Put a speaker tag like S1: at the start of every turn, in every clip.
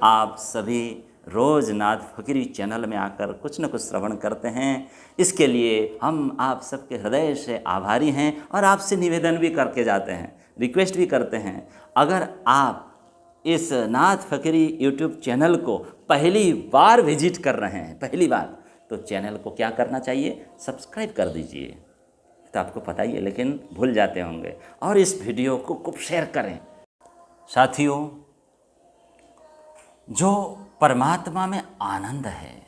S1: आप सभी रोज़ नाथ फ़कीरी चैनल में आकर कुछ न कुछ श्रवण करते हैं। इसके लिए हम आप सबके हृदय से आभारी हैं और आपसे निवेदन भी करके जाते हैं, रिक्वेस्ट भी करते हैं। अगर आप इस नाथ फ़कीरी यूट्यूब चैनल को पहली बार विजिट कर रहे हैं, पहली बार, तो चैनल को क्या करना चाहिए, सब्सक्राइब कर दीजिए। तो आपको पता ही है, लेकिन भूल जाते होंगे। और इस वीडियो को खूब शेयर करें। साथियों, जो परमात्मा में आनंद है,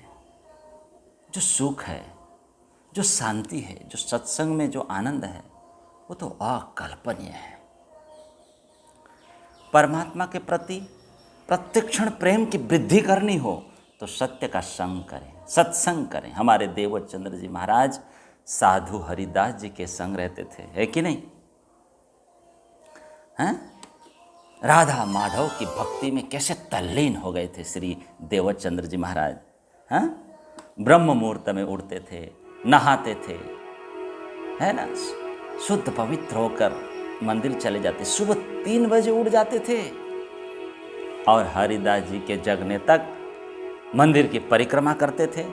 S1: जो सुख है, जो शांति है, जो सत्संग में जो आनंद है, वो तो अकल्पनीय है। परमात्मा के प्रति प्रत्यक्षण प्रेम की वृद्धि करनी हो तो सत्य का संग करें, सत्संग करें। हमारे देवचंद्र जी महाराज साधु हरिदास जी के संग रहते थे, है कि नहीं? हैं? राधा माधव की भक्ति में कैसे तल्लीन हो गए थे श्री देवचंद्र जी महाराज। हैं? ब्रह्म मुहूर्त में उठते थे, नहाते थे, है ना, शुद्ध पवित्र होकर मंदिर चले जाते, सुबह 3 बजे उठ जाते थे और हरिदास जी के जगने तक मंदिर की परिक्रमा करते थे।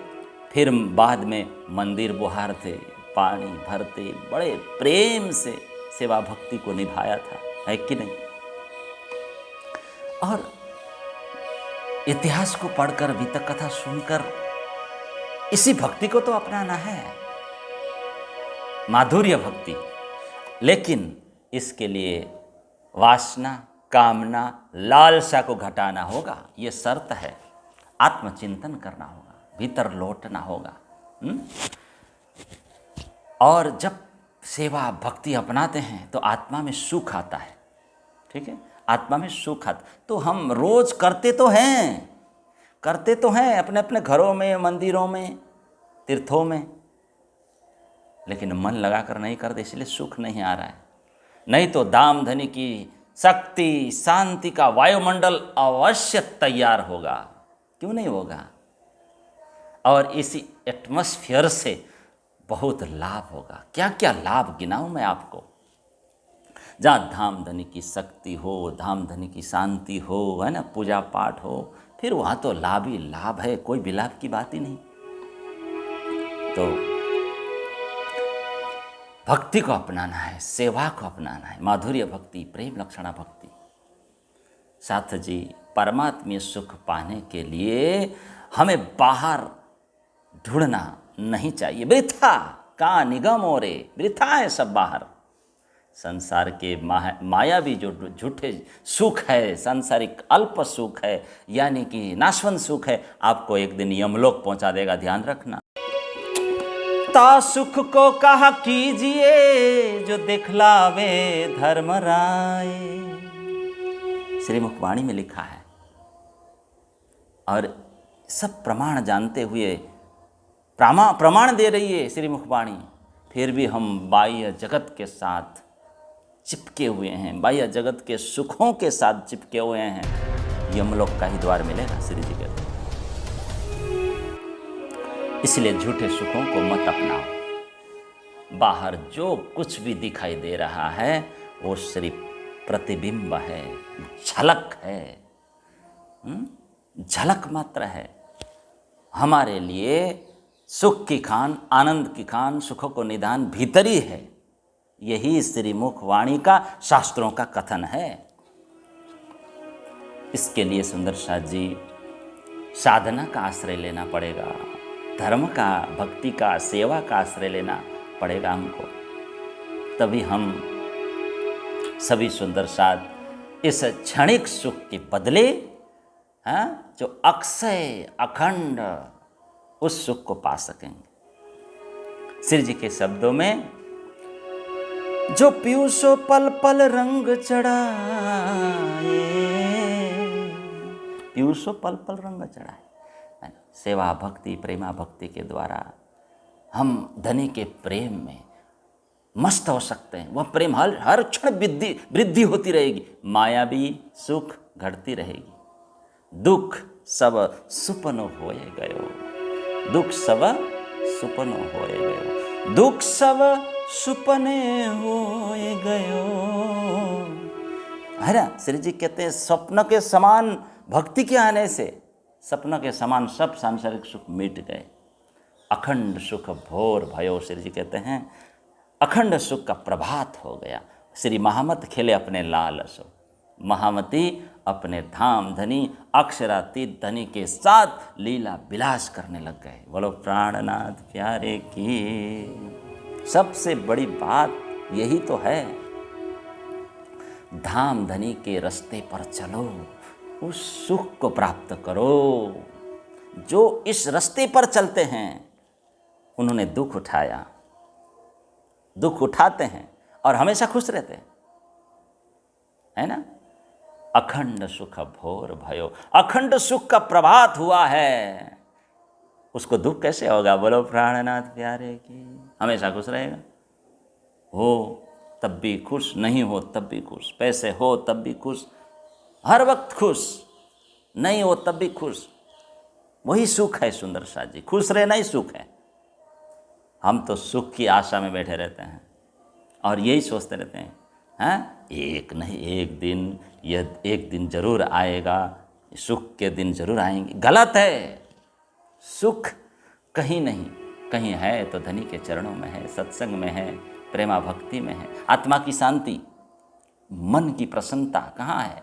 S1: फिर बाद में मंदिर बुहारते, पानी भरते, बड़े प्रेम से सेवा भक्ति को निभाया था, है कि नहीं? और इतिहास को पढ़कर, वितक कथा सुनकर इसी भक्ति को तो अपनाना है, माधुर्य भक्ति। लेकिन इसके लिए वासना, कामना, लालसा को घटाना होगा, ये शर्त है। आत्मचिंतन करना होगा, भीतर लौटना होगा। और जब सेवा भक्ति अपनाते हैं तो आत्मा में सुख आता है, ठीक है, आत्मा में सुख आता। तो हम रोज करते तो हैं अपने अपने घरों में, मंदिरों में, तीर्थों में, लेकिन मन लगाकर नहीं करते, इसलिए सुख नहीं आ रहा है। नहीं तो दाम धनी की शक्ति, शांति का वायुमंडल अवश्य तैयार होगा, क्यों नहीं होगा? और इसी एटमॉस्फेयर से बहुत लाभ होगा। क्या क्या लाभ गिनाऊं मैं आपको? जहाँ धाम धनी की शक्ति हो, धाम धनी की शांति हो, है ना, पूजा पाठ हो, फिर वहाँ तो लाभ ही लाभ है, कोई विलाप की बात ही नहीं। तो भक्ति को अपनाना है, सेवा को अपनाना है, माधुर्य भक्ति, प्रेम लक्षणा भक्ति। साथ जी, परमात्मीय सुख पाने के लिए हमें बाहर ढूंढना नहीं चाहिए। वृथा का निगम ओरे, वृथा है सब बाहर। संसार के मायावी जो झूठे सुख है, सांसारिक अल्प सुख है, यानी कि नाशवंत सुख है, आपको एक दिन यमलोक पहुंचा देगा, ध्यान रखना। ता सुख को कहा कीजिए जो दिखलावे धर्म राय, श्री मुखवाणी में लिखा है। और सब प्रमाण जानते हुए प्रमाण दे रही है श्री मुखवाणी, फिर भी हम बाह्य जगत के साथ चिपके हुए हैं, बाह्य जगत के सुखों के साथ चिपके हुए हैं। यमलोक का ही द्वार मिलेगा, श्री जी कहते हैं। इसलिए झूठे सुखों को मत अपनाओ। बाहर जो कुछ भी दिखाई दे रहा है वो सिर्फ प्रतिबिंब है, झलक है, झलक मात्र है। हमारे लिए सुख की खान, आनंद की खान, सुखों को निदान भीतरी है। यही श्री मुखवाणी का, शास्त्रों का कथन है। इसके लिए सुंदर साथ जी साधना का आश्रय लेना पड़ेगा, धर्म का, भक्ति का, सेवा का आश्रय लेना पड़ेगा हमको। तभी हम सभी सुंदर साथ इस क्षणिक सुख के बदले, जो अक्षय अखंड, उस सुख को पा सकेंगे। श्री जी के शब्दों में, जो पीयूषो पल पल रंग चढ़ाए, पीयूषो पल पल रंग चढ़ाए। सेवा भक्ति, प्रेमा भक्ति के द्वारा हम धनी के प्रेम में मस्त हो सकते हैं। वह प्रेम हर क्षण वृद्धि होती रहेगी, मायावी सुख घटती रहेगी। दुख सब सुपनो होए गयो, दुख सब सुपनो होए गयो, दुख सब सुपने होए गयो, है ना। श्री जी कहते हैं स्वप्न के समान भक्ति के आने से स्वप्न के समान सब सांसारिक सुख मिट गए, अखंड सुख भोर भयो। श्री जी कहते हैं अखंड सुख का प्रभात हो गया। श्री महामत खेले अपने लाल सो, महामती अपने धाम धनी अक्षरातीत धनी के साथ लीला विलास करने लग गए। बोलो प्राणनाथ प्यारे की। सबसे बड़ी बात यही तो है, धाम धनी के रास्ते पर चलो, उस सुख को प्राप्त करो। जो इस रास्ते पर चलते हैं उन्होंने दुख उठाया, दुख उठाते हैं और हमेशा खुश रहते हैं, है ना। अखंड सुख भोर भयो, अखंड सुख का प्रभात हुआ है, उसको दुख कैसे होगा। बोलो प्राणनाथ प्यारे की। हमेशा खुश रहेगा, हो तब भी खुश, नहीं हो तब भी खुश, पैसे हो तब भी खुश, हर वक्त खुश, नहीं हो तब भी खुश। वही सुख है सुंदर साथ जी, खुश रहना ही सुख है। हम तो सुख की आशा में बैठे रहते हैं और यही सोचते रहते हैं, हैं एक नहीं एक दिन, यह एक दिन जरूर आएगा, सुख के दिन जरूर आएंगे। गलत है। सुख कहीं नहीं, कहीं है तो धनी के चरणों में है, सत्संग में है, प्रेमा भक्ति में है। आत्मा की शांति, मन की प्रसन्नता कहाँ है,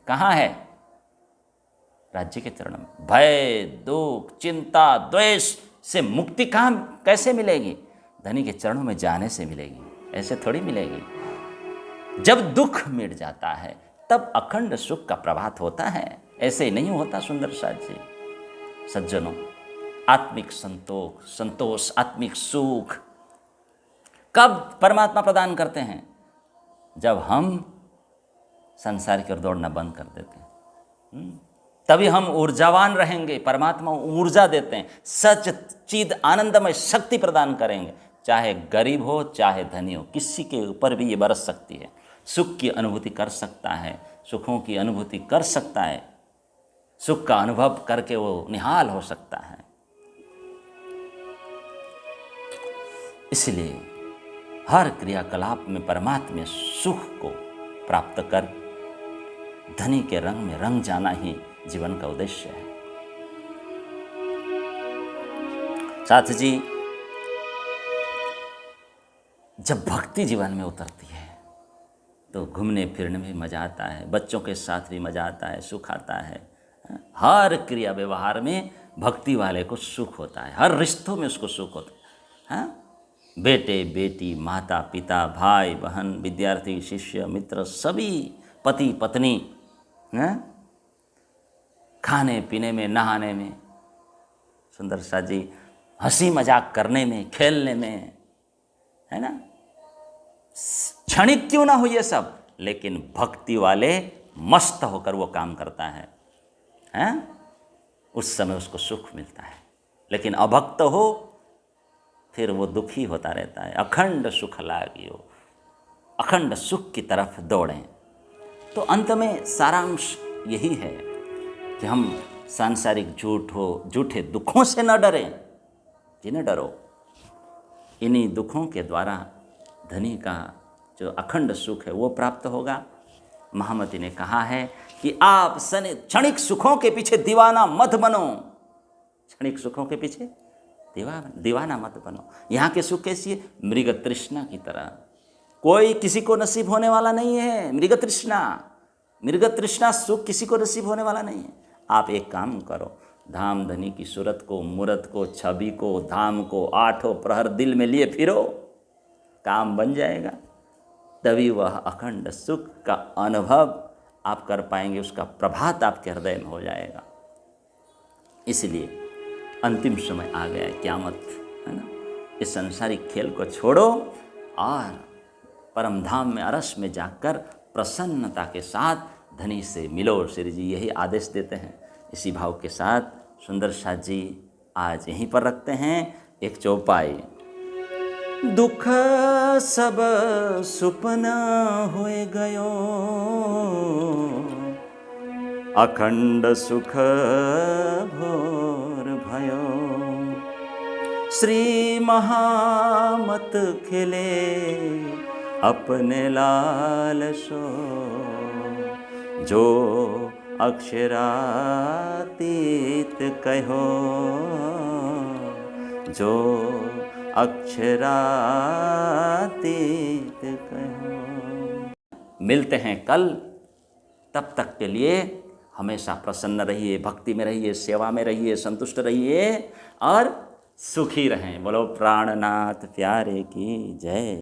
S1: कहाँ है। राज्य के चरणों में। भय दुख चिंता द्वेष से मुक्ति कहाँ कैसे मिलेगी। धनी के चरणों में जाने से मिलेगी, ऐसे थोड़ी मिलेगी। जब दुख मिट जाता है तब अखंड सुख का प्रभात होता है, ऐसे नहीं होता सुंदर साथ जी। सज्जनों, आत्मिक संतोष आत्मिक सुख कब परमात्मा प्रदान करते हैं, जब हम संसार की ओर दौड़ना बंद कर देते हैं, तभी हम ऊर्जावान रहेंगे। परमात्मा ऊर्जा देते हैं, सच चिद आनंदमय शक्ति प्रदान करेंगे। चाहे गरीब हो चाहे धनी हो, किसी के ऊपर भी ये बरस सकती है। सुख की अनुभूति कर सकता है, सुखों की अनुभूति कर सकता है, सुख का अनुभव करके वो निहाल हो सकता है। इसलिए हर क्रियाकलाप में परमात्मा सुख को प्राप्त कर धनी के रंग में रंग जाना ही जीवन का उद्देश्य है। साथ जी, जब भक्ति जीवन में उतरती है तो घूमने फिरने में भी मजा आता है, बच्चों के साथ भी मजा आता है, सुख आता है। हर क्रिया व्यवहार में भक्ति वाले को सुख होता है, हर रिश्तों में उसको सुख होता है। बेटे बेटी, माता पिता, भाई बहन, विद्यार्थी शिष्य मित्र, सभी पति पत्नी, खाने पीने में, नहाने में, सुंदर सा जी हंसी मजाक करने में, खेलने में, है ना। क्षणिक क्यों ना हो ये सब, लेकिन भक्ति वाले मस्त होकर वो काम करता है, हैं? उस समय उसको सुख मिलता है। लेकिन अभक्त हो फिर वो दुखी होता रहता है। अखंड सुख लागियो, अखंड सुख की तरफ दौड़ें। तो अंत में सारांश यही है कि हम सांसारिक झूठे दुखों से न डरें, जिन्हें डरो। इन्हीं दुखों के द्वारा धनी का जो अखंड सुख है वो प्राप्त होगा। महामती ने कहा है कि आप क्षणिक सुखों के पीछे दीवाना मत बनो, क्षणिक सुखों के पीछे दीवाना मत बनो। यहाँ के सुख कैसी है, मृग तृष्णा की तरह। कोई किसी को नसीब होने वाला नहीं है। मृग तृष्णा सुख किसी को नसीब होने वाला नहीं है। आप एक काम करो, धाम धनी की सूरत को, मूरत को, छवि को, धाम को आठों प्रहर दिल में लिए फिरो, काम बन जाएगा। तभी वह अखंड सुख का अनुभव आप कर पाएंगे, उसका प्रभात आपके हृदय में हो जाएगा। इसलिए अंतिम समय आ गया है, क़यामत है ना। इस सांसारिक खेल को छोड़ो और परम धाम में अरस में जाकर प्रसन्नता के साथ धनी से मिलो। श्री जी यही आदेश देते हैं। इसी भाव के साथ सुंदर साथ जी आज यहीं पर रखते हैं एक चौपाई। दुख सब सुपना होए गयो, अखंड सुख भोर भयो। श्री महामत खिले अपने लाल सो, जो अक्षरातीत कहो, जो अक्षरातीत कहो। मिलते हैं कल, तब तक के लिए हमेशा प्रसन्न रहिए, भक्ति में रहिए, सेवा में रहिए, संतुष्ट रहिए और सुखी रहें। बोलो प्राणनाथ प्यारे की जय।